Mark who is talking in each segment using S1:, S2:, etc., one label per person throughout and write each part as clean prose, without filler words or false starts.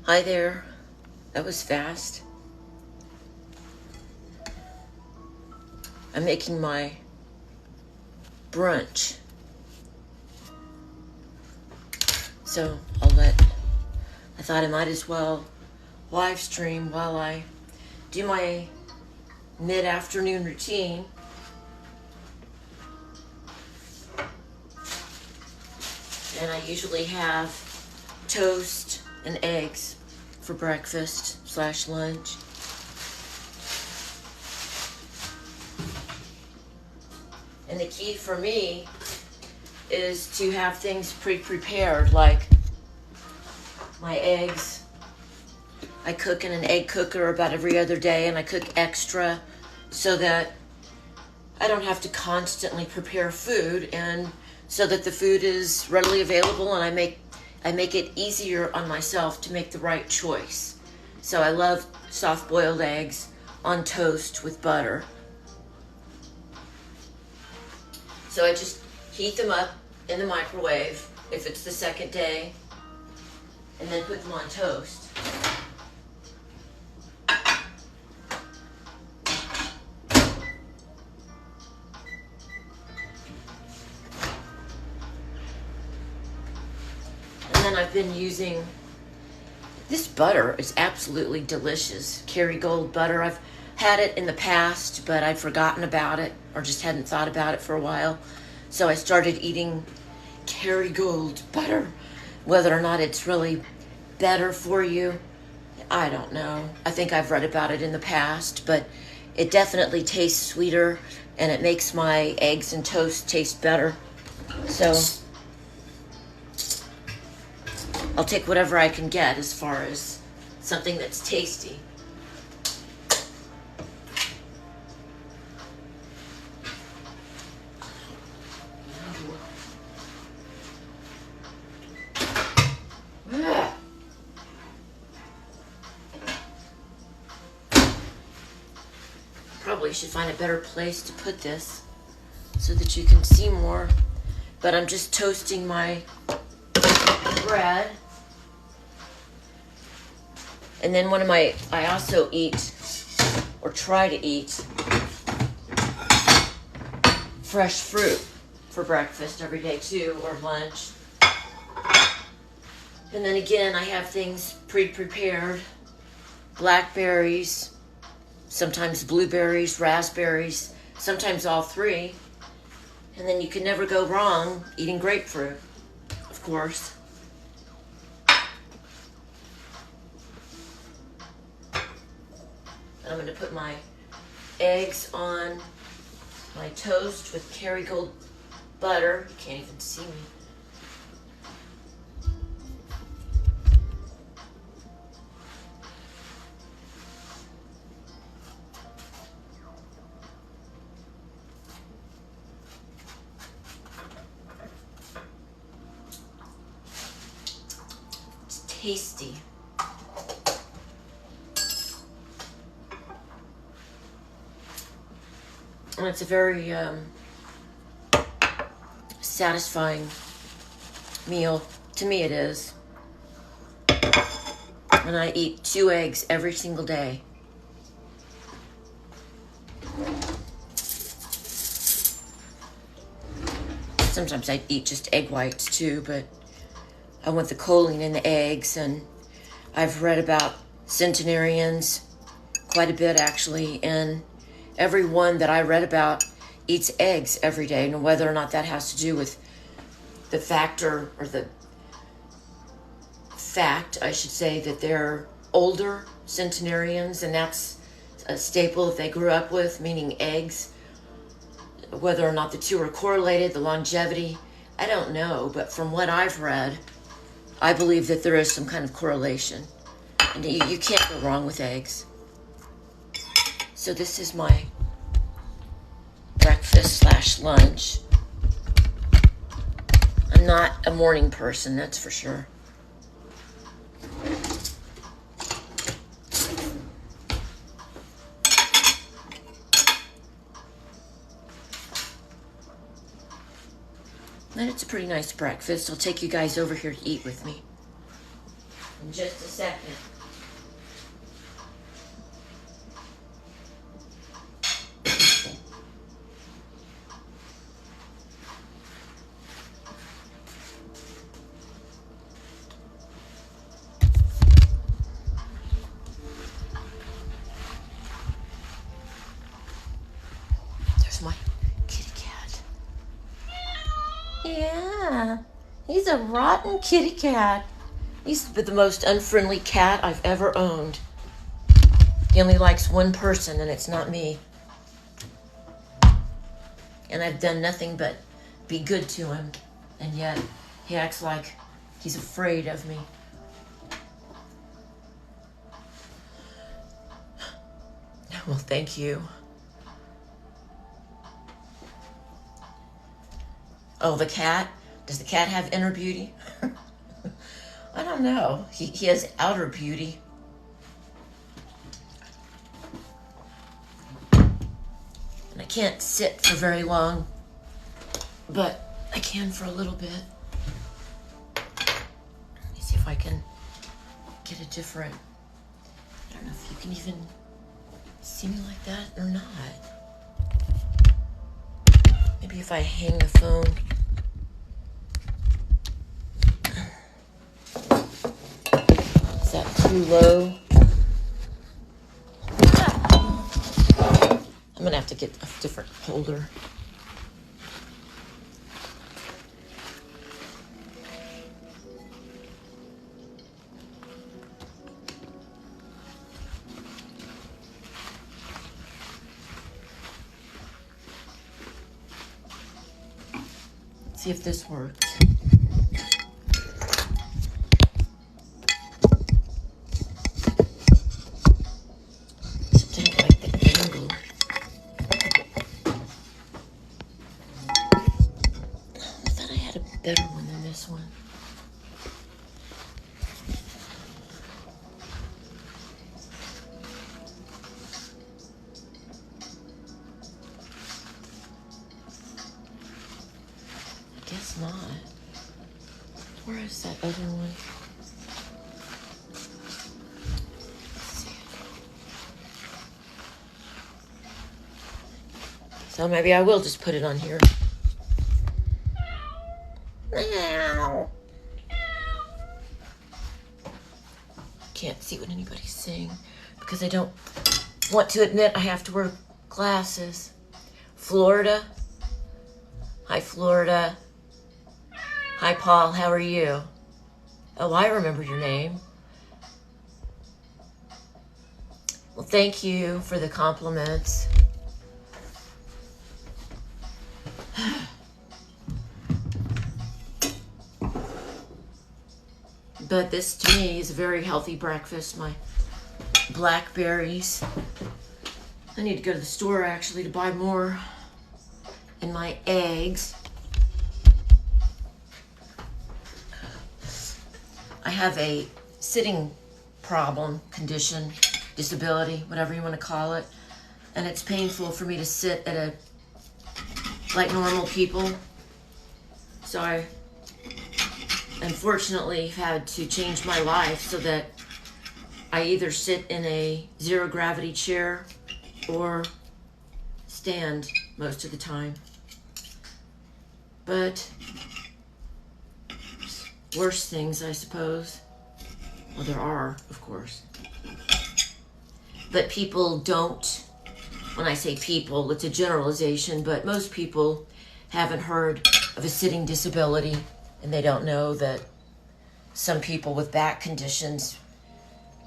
S1: Hi there. That was fast. I'm making my brunch. So I thought I might as well live stream while I do my mid-afternoon routine. And I usually have toast and eggs for breakfast/lunch. And the key for me is to have things pre-prepared, like my eggs. I cook in an egg cooker about every other day, and I cook extra so that I don't have to constantly prepare food, and so that the food is readily available, and I make it easier on myself to make the right choice. So I love soft-boiled eggs on toast with butter. So I just heat them up in the microwave if it's the second day, and then put them on toast. And then I've been using this butter. Is absolutely delicious. Kerrygold butter. I've had it in the past, but I'd forgotten about it or just hadn't thought about it for a while. So I started eating Kerrygold butter. Whether or not it's really better for you, I don't know. I think I've read about it in the past, but it definitely tastes sweeter, and it makes my eggs and toast taste better. So I'll take whatever I can get as far as something that's tasty. Probably should find a better place to put this so that you can see more. But I'm just toasting my bread. And then I also eat, or try to eat, fresh fruit for breakfast every day too, or lunch. And then again, I have things pre-prepared. Blackberries, sometimes blueberries, raspberries, sometimes all three. And then you can never go wrong eating grapefruit, of course. I'm going to put my eggs on my toast with Kerrygold butter. You can't even see me. It's tasty. And it's a very satisfying meal. To me it is. And I eat 2 eggs every single day. Sometimes I eat just egg whites too, but I want the choline in the eggs, and I've read about centenarians quite a bit actually, and everyone that I read about eats eggs every day, and whether or not that has to do with the factor, or the fact, I should say, that they're older centenarians, and that's a staple that they grew up with, meaning eggs. Whether or not the two are correlated, the longevity, I don't know, but from what I've read, I believe that there is some kind of correlation, and you can't go wrong with eggs. So this is my breakfast/lunch. I'm not a morning person, that's for sure. And it's a pretty nice breakfast. I'll take you guys over here to eat with me. in just a second. There's my kitty cat. Yeah, he's a rotten kitty cat. He's the most unfriendly cat I've ever owned. He only likes one person, and it's not me. And I've done nothing but be good to him, and yet he acts like he's afraid of me. Well, thank you. Oh, the cat? Does the cat have inner beauty? I don't know. He has outer beauty. And I can't sit for very long, but I can for a little bit. Let me see if I can get a different, I don't know if you can even see me like that or not. Maybe if I hang the phone. Is that too low? I'm gonna have to get a different holder. See if this works. Except I don't like the angle. I thought I had a better one than this one. Guess not. Where is that other one? Let's see. So maybe I will just put it on here. Meow. Can't see what anybody's saying because I don't want to admit I have to wear glasses. Florida. Hi, Florida. Hi, Paul. How are you? Oh, I remember your name. Well, thank you for the compliments. But this, to me, is a very healthy breakfast. My blackberries. I need to go to the store, actually, to buy more. And my eggs. I have a sitting problem, condition, disability, whatever you want to call it. And it's painful for me to sit like normal people. So I unfortunately had to change my life so that I either sit in a zero gravity chair or stand most of the time. But worse things, I suppose. Well, there are, of course. But people don't, when I say people, it's a generalization, but most people haven't heard of a sitting disability, and they don't know that some people with back conditions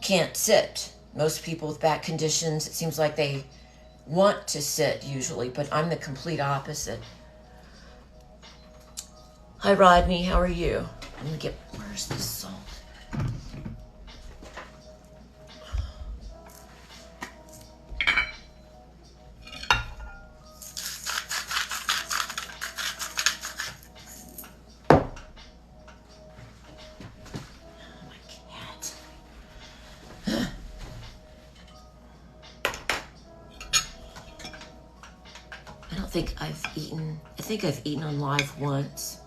S1: can't sit. Most people with back conditions, it seems like they want to sit usually, but I'm the complete opposite. Hi, Rodney, how are you? I'm gonna get, where's the salt? I think I've eaten on live once.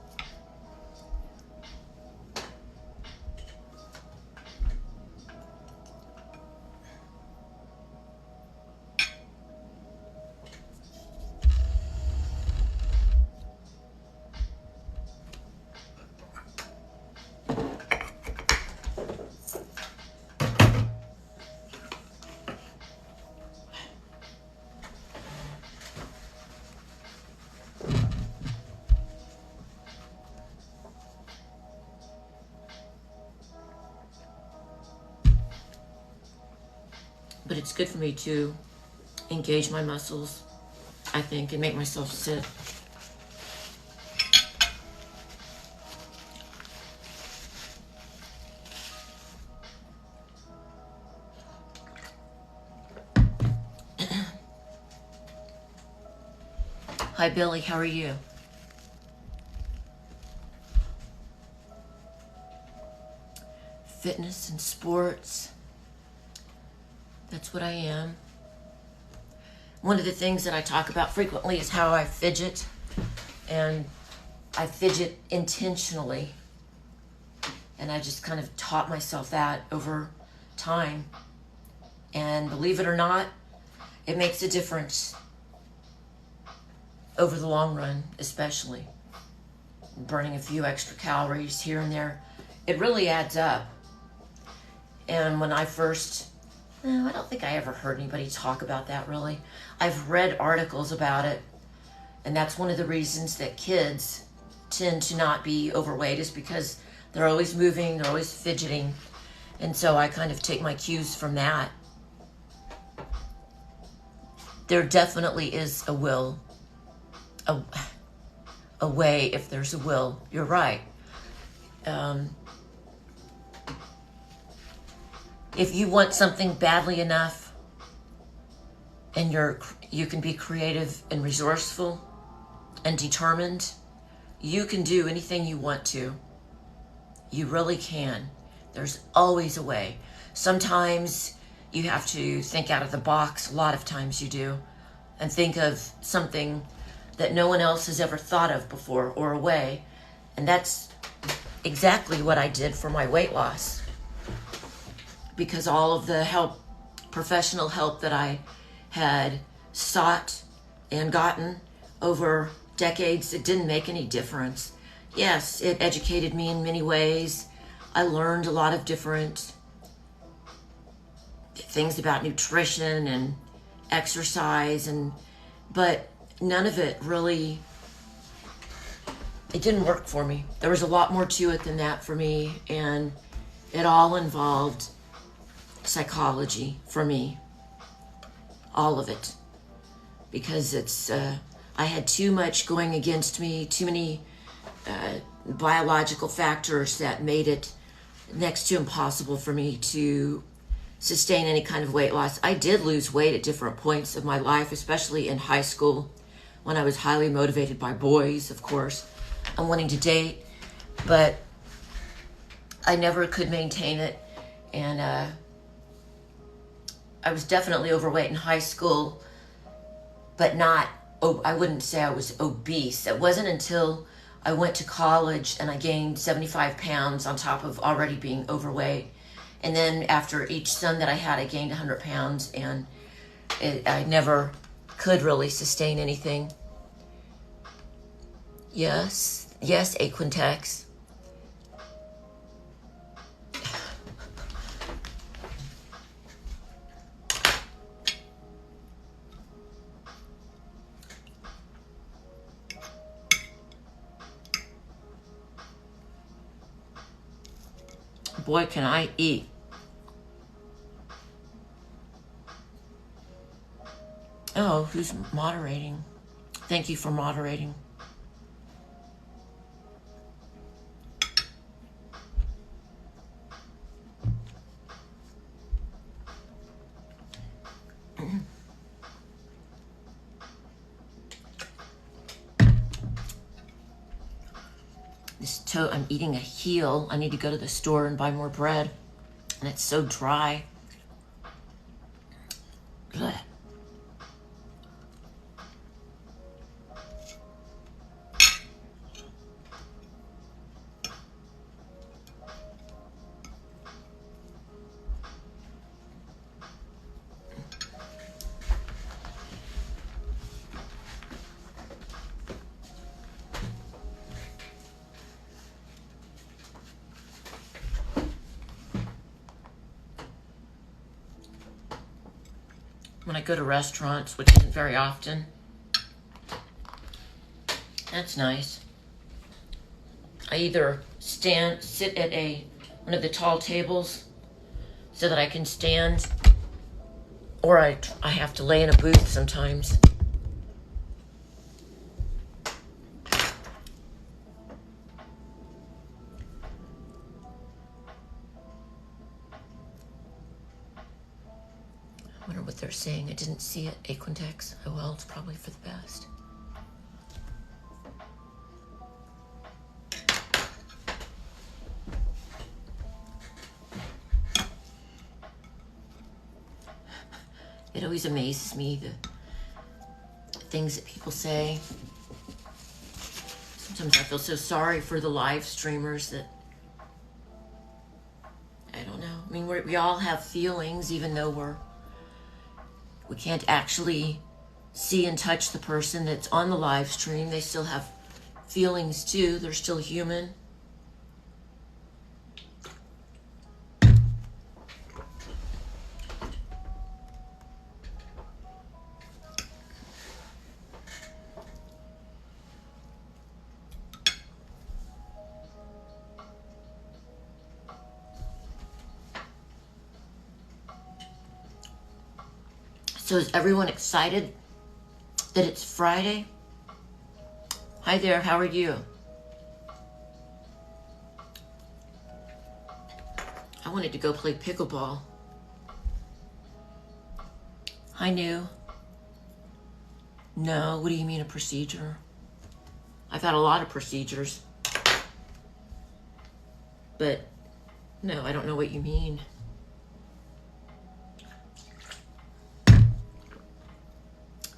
S1: But it's good for me to engage my muscles, I think, and make myself sit. Hi, Billy. How are you? Fitness and sports. That's what I am. One of the things that I talk about frequently is how I fidget. And I fidget intentionally. And I just kind of taught myself that over time. And believe it or not, it makes a difference. Over the long run, especially. Burning a few extra calories here and there. It really adds up. And when I first, I don't think I ever heard anybody talk about that really. I've read articles about it. And that's one of the reasons that kids tend to not be overweight is because they're always moving, they're always fidgeting. And so I kind of take my cues from that. There definitely is a will. A way if there's a will. You're right. If you want something badly enough and you can be creative and resourceful and determined, you can do anything you want to. You really can. There's always a way. Sometimes you have to think out of the box. A lot of times you do. And think of something that no one else has ever thought of before or a way. And that's exactly what I did for my weight loss. Because all of the help, professional help that I had sought and gotten over decades, it didn't make any difference. Yes, it educated me in many ways. I learned a lot of different things about nutrition and exercise, but none of it really, it didn't work for me. There was a lot more to it than that for me, and it all involved psychology for me. All of it. Because I had too much going against me, too many biological factors that made it next to impossible for me to sustain any kind of weight loss. I did lose weight at different points of my life, especially in high school, when I was highly motivated by boys, of course, and wanting to date, but I never could maintain it. And I was definitely overweight in high school, but not, I wouldn't say I was obese. It wasn't until I went to college and I gained 75 pounds on top of already being overweight. And then after each son that I had, I gained 100 pounds, and I never could really sustain anything. Yes, Aquintex. Boy, can I eat. Oh, who's moderating? Thank you for moderating. I'm eating a heel. I need to go to the store and buy more bread. And it's so dry. Blech. When I go to restaurants, which isn't very often. That's nice. I either sit at one of the tall tables so that I can stand Or I have to lay in a booth sometimes. I wonder what they're saying. I didn't see it. Aquintex. Oh well, it's probably for the best. It always amazes me, the things that people say. Sometimes I feel so sorry for the live streamers that, I don't know. I mean, we all have feelings, even though we can't actually see and touch the person that's on the live stream. They still have feelings too. They're still human. So is everyone excited that it's Friday? Hi there, how are you? I wanted to go play pickleball. Hi, New. No, what do you mean a procedure? I've had a lot of procedures. But no, I don't know what you mean.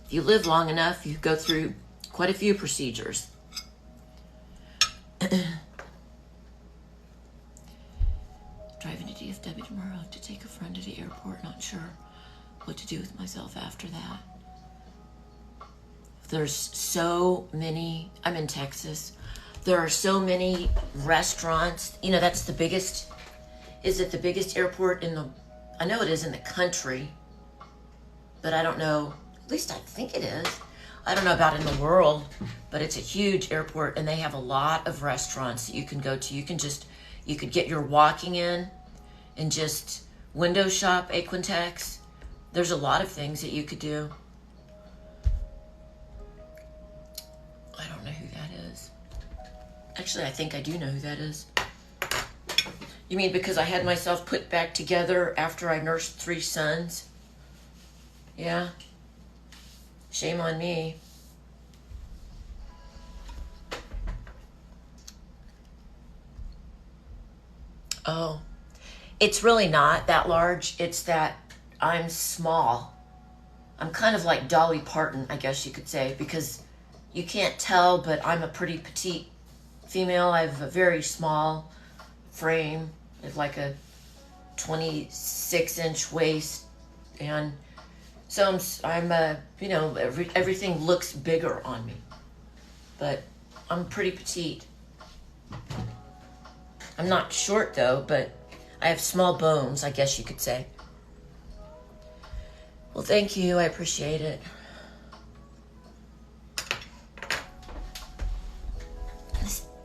S1: If you live long enough, you go through quite a few procedures. Driving to DFW tomorrow to take a friend to the airport. Not sure what to do with myself after that. There's so many, I'm in Texas. There are so many restaurants. You know, that's the biggest, is it the biggest airport in the, I know it is in the country, but I don't know. At least I think it is. I don't know about in the world, but it's a huge airport and they have a lot of restaurants that you can go to. You could get your walking in and just window shop Aquintex. There's a lot of things that you could do. I don't know who that is. Actually, I think I do know who that is. You mean because I had myself put back together after I nursed 3 sons? Yeah. Shame on me. Oh, it's really not that large. It's that I'm small. I'm kind of like Dolly Parton, I guess you could say, because you can't tell, but I'm a pretty petite female. I have a very small frame. I have like a 26-inch waist, and so I'm you know, everything looks bigger on me, but I'm pretty petite. I'm not short though, but I have small bones, I guess you could say. Well, thank you. I appreciate it.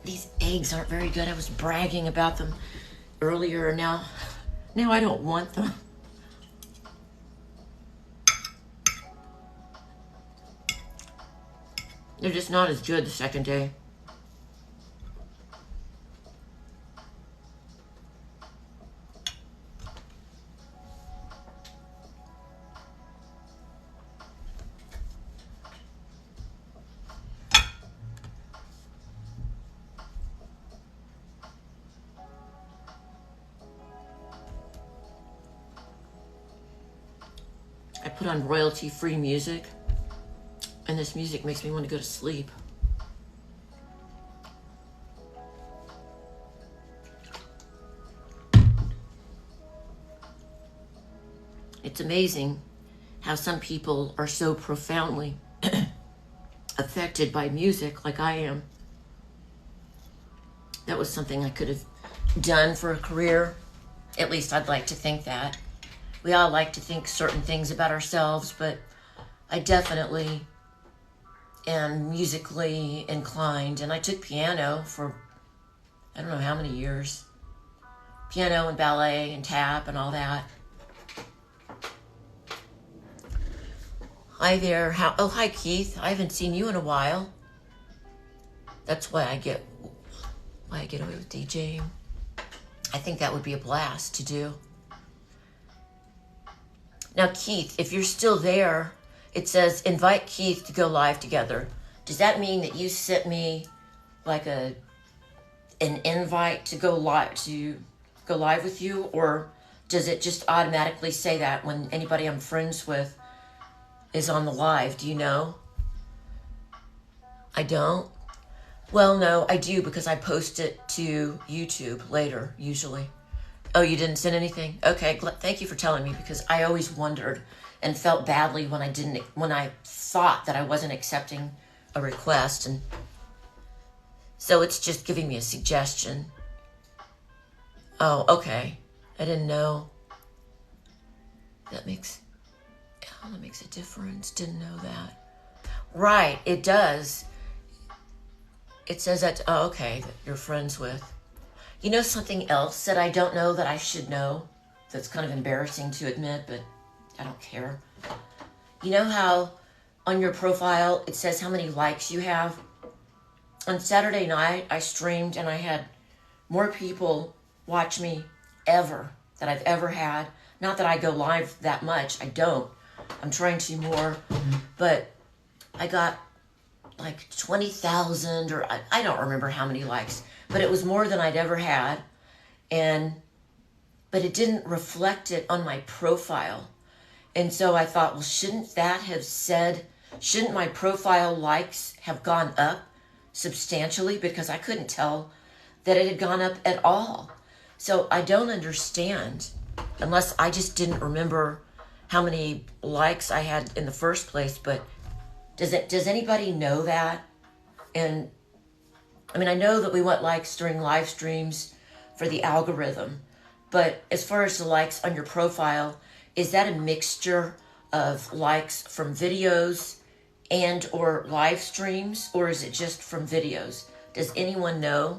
S1: These eggs aren't very good. I was bragging about them earlier, and now I don't want them. They're just not as good the second day. I put on royalty-free music, and this music makes me want to go to sleep. It's amazing how some people are so profoundly affected by music like I am. That was something I could have done for a career. At least I'd like to think that. We all like to think certain things about ourselves, but I definitely am musically inclined. And I took piano for, I don't know how many years. Piano and ballet and tap and all that. Hi there. Oh, hi, Keith. I haven't seen you in a while. That's why I get away with DJing. I think that would be a blast to do. Now, Keith, if you're still there, it says invite Keith to go live together. Does that mean that you sent me like an invite to go live with you, or does it just automatically say that when anybody I'm friends with is on the live? Do you know? I don't. Well, no, I do, because I post it to YouTube later, usually. Oh, you didn't send anything? Okay, thank you for telling me, because I always wondered and felt badly when I thought that I wasn't accepting a request, and so it's just giving me a suggestion. Oh, okay. I didn't know. That makes a difference. Didn't know that. Right, it does. It says that, oh, okay, that you're friends with. You know something else that I don't know that I should know? That's kind of embarrassing to admit, but I don't care. You know how on your profile it says how many likes you have? On Saturday night, I streamed and I had more people watch me ever that I've ever had. Not that I go live that much. I don't. I'm trying to more. But I got like 20,000, or I don't remember how many likes, but it was more than I'd ever had. But it didn't reflect it on my profile. And so I thought, well, shouldn't my profile likes have gone up substantially? Because I couldn't tell that it had gone up at all. So I don't understand, unless I just didn't remember how many likes I had in the first place. But does anybody know that? And I mean, I know that we want likes during live streams for the algorithm, but as far as the likes on your profile, is that a mixture of likes from videos and or live streams, or is it just from videos? Does anyone know?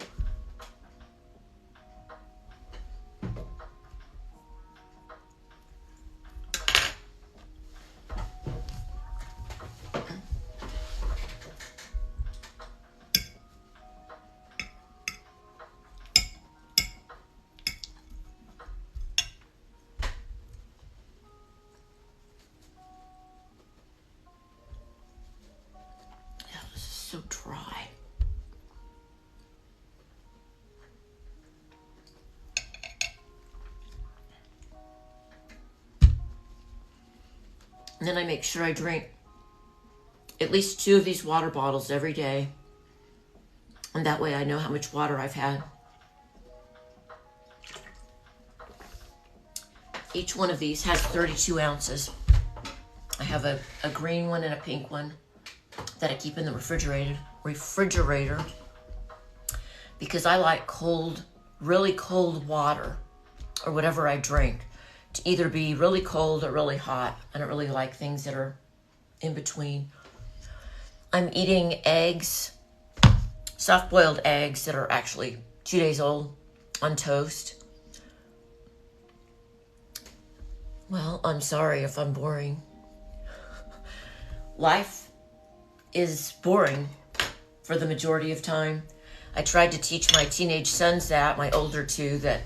S1: So dry. And then I make sure I drink at least 2 of these water bottles every day. And that way I know how much water I've had. Each one of these has 32 ounces. I have a green one and a pink one that I keep in the refrigerator, because I like cold, really cold water, or whatever I drink, to either be really cold or really hot. I don't really like things that are in between. I'm eating eggs, soft-boiled eggs that are actually 2 days old, on toast. Well, I'm sorry if I'm boring. Life is boring for the majority of time. I tried to teach my teenage sons that, my older 2 that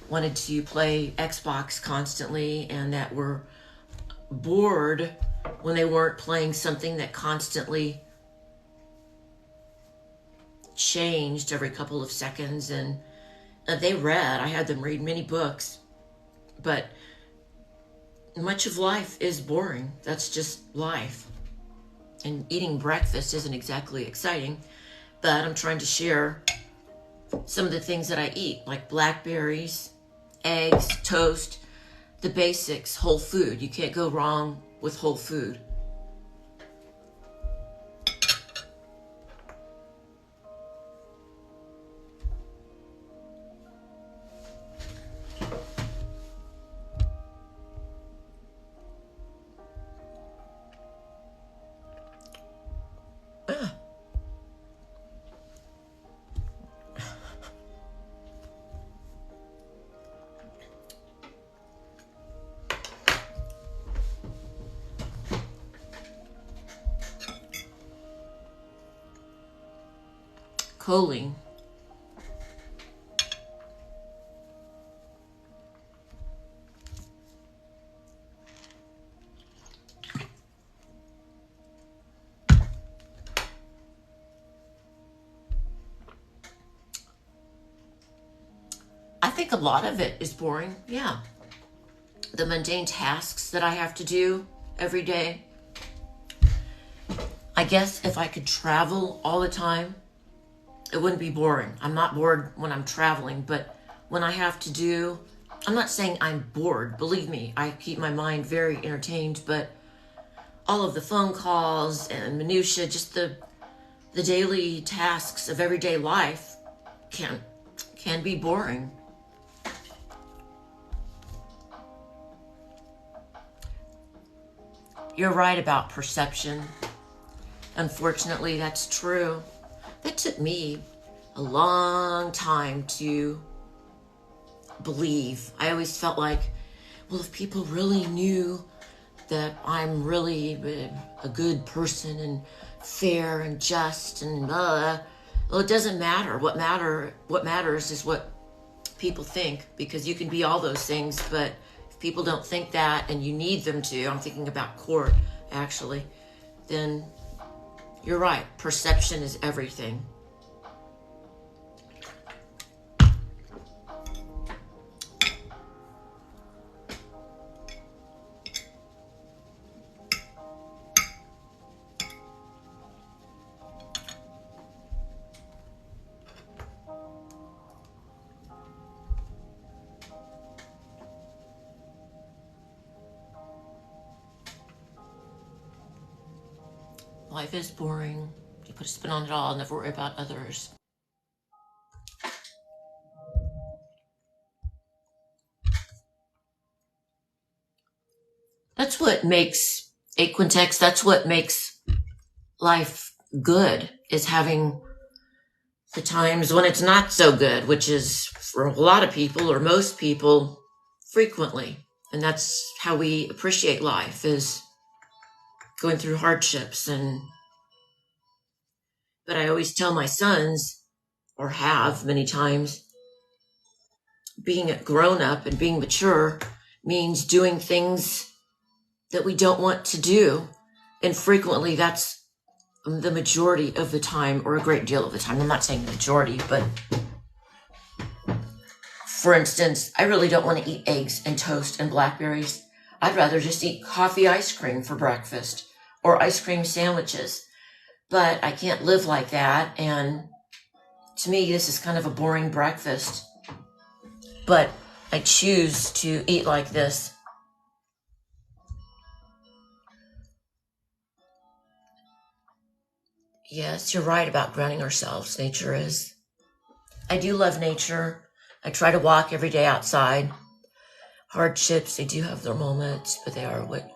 S1: wanted to play Xbox constantly and that were bored when they weren't playing something that constantly changed every couple of seconds. And they read. I had them read many books, but much of life is boring. That's just life. And eating breakfast isn't exactly exciting, but I'm trying to share some of the things that I eat, like blackberries, eggs, toast, the basics, whole food. You can't go wrong with whole food. choline. I think a lot of it is boring, yeah. The mundane tasks that I have to do every day. I guess if I could travel all the time, it wouldn't be boring. I'm not bored when I'm traveling, but when I have to do, I'm not saying I'm bored. Believe me, I keep my mind very entertained, but all of the phone calls and minutia, just the daily tasks of everyday life can be boring. You're right about perception. Unfortunately, that's true. That took me a long time to believe. I always felt like, well, if people really knew that I'm really a good person and fair and just and well, it doesn't matter. What matters is what people think, because you can be all those things, but if people don't think that and you need them to, I'm thinking about court actually, then you're right. Perception is everything. Life is boring. You put a spin on it all, never worry about others. That's what makes Aquintex, that's what makes life good, is having the times when it's not so good, which is for a lot of people or most people frequently. And that's how we appreciate life, is going through hardships. But I always tell my sons, or have many times, being a grown up and being mature means doing things that we don't want to do. And frequently that's the majority of the time, or a great deal of the time. I'm not saying the majority, but for instance, I really don't want to eat eggs and toast and blackberries. I'd rather just eat coffee ice cream for breakfast or ice cream sandwiches. But I can't live like that. And to me, this is kind of a boring breakfast. But I choose to eat like this. Yes, you're right about grounding ourselves. Nature is. I do love nature. I try to walk every day outside. Hardships, they do have their moments, but they are what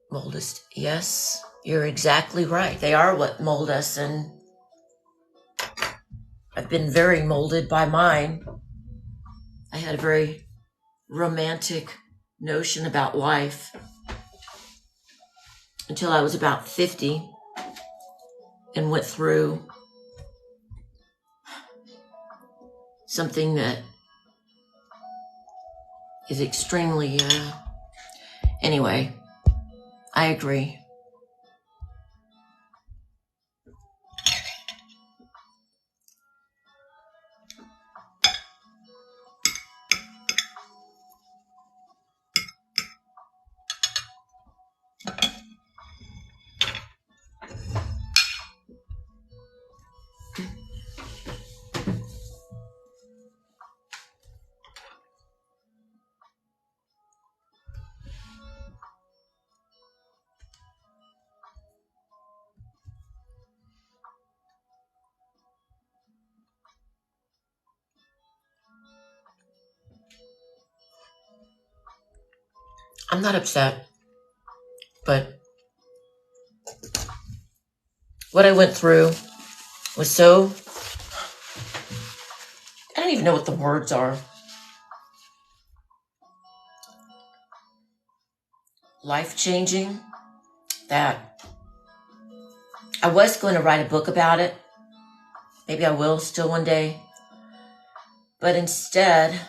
S1: mold us. Yes, you're exactly right. They are what mold us, and I've been very molded by mine. I had a very romantic notion about life until I was about 50 and went through something that is extremely, anyway, I agree. I'm not upset, but what I went through was so, I don't even know what the words are. Life-changing, that I was going to write a book about it. Maybe I will still one day. But instead,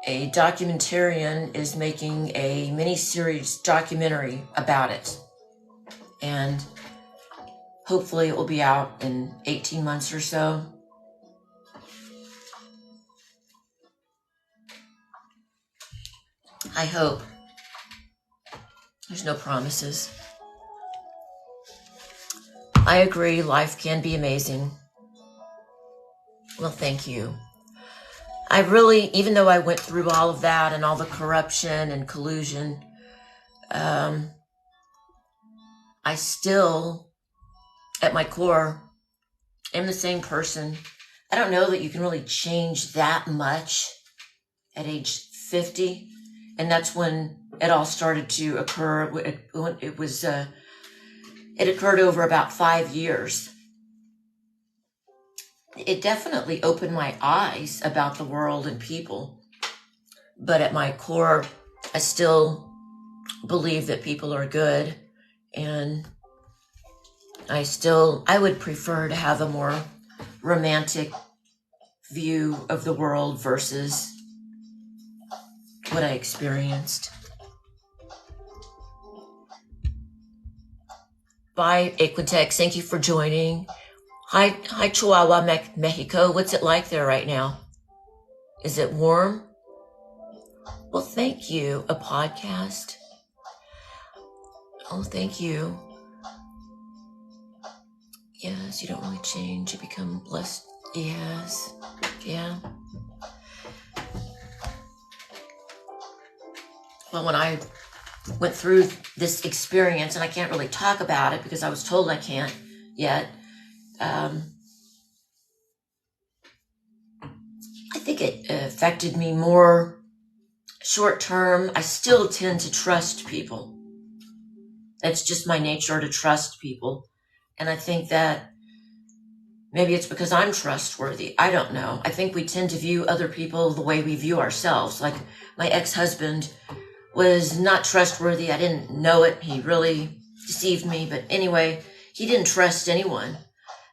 S1: a documentarian is making a mini-series documentary about it. And hopefully it will be out in 18 months or so. I hope. There's no promises. I agree, life can be amazing. Well, thank you. I really, even though I went through all of that and all the corruption and collusion, I still, at my core, am the same person. I don't know that you can really change that much at age 50. And that's when it all started to occur. It occurred over about 5 years. It definitely opened my eyes about the world and people. But at my core, I still believe that people are good. And I would prefer to have a more romantic view of the world versus what I experienced. Bye, Equitex. Thank you for joining. Hi, Chihuahua, Mexico. What's it like there right now? Is it warm? Well, thank you. A podcast? Oh, thank you. Yes, you don't really change. You become blessed. Yes. Yeah. Well, when I went through this experience, and I can't really talk about it because I was told I can't yet, I think it affected me more short term. I still tend to trust people. It's just my nature to trust people. And I think that maybe it's because I'm trustworthy. I don't know. I think we tend to view other people the way we view ourselves. Like my ex-husband was not trustworthy. I didn't know it. He really deceived me. But anyway, he didn't trust anyone.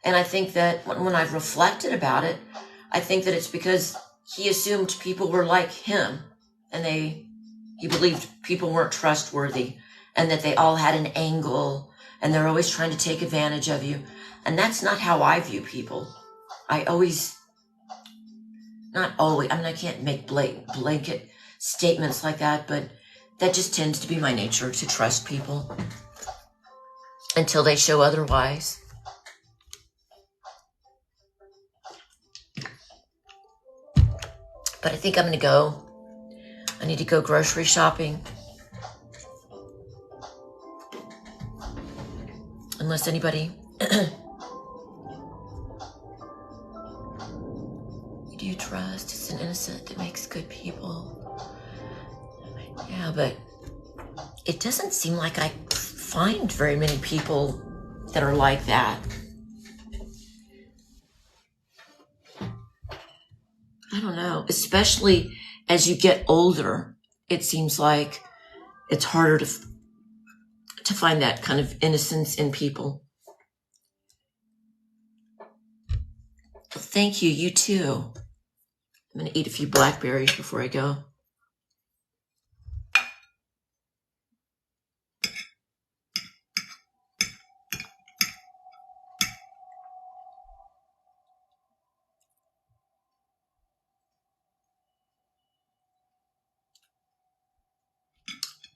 S1: And I think that when I've reflected about it, I think that it's because he assumed people were like him. And he believed people weren't trustworthy. And that they all had an angle. And they're always trying to take advantage of you. And that's not how I view people. Not always, I can't make blanket statements like that, but that just tends to be my nature, to trust people until they show otherwise. But I think I'm going to go. I need to go grocery shopping. Unless anybody... Do you trust? It's an innocent that makes good people. Yeah, but it doesn't seem like I find very many people that are like that. I don't know. Especially as you get older, it seems like it's harder to find that kind of innocence in people. Well, thank you. You too. I'm going to eat a few blackberries before I go.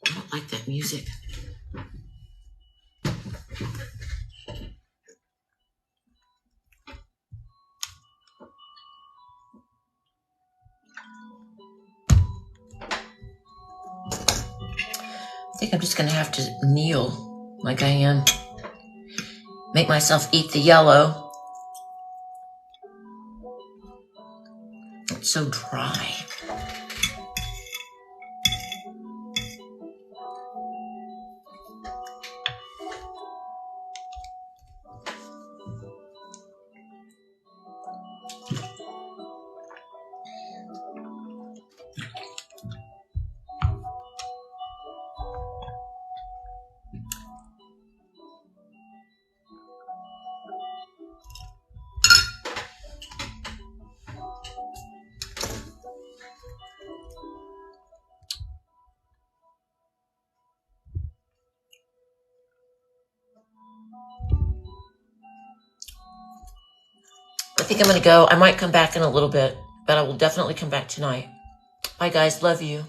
S1: I don't like that music. I think I'm just going to have to kneel like I am. Make myself eat the yellow. It's so dry. think I'm going to go. I might come back in a little bit, but I will definitely come back tonight. Bye, guys. Love you.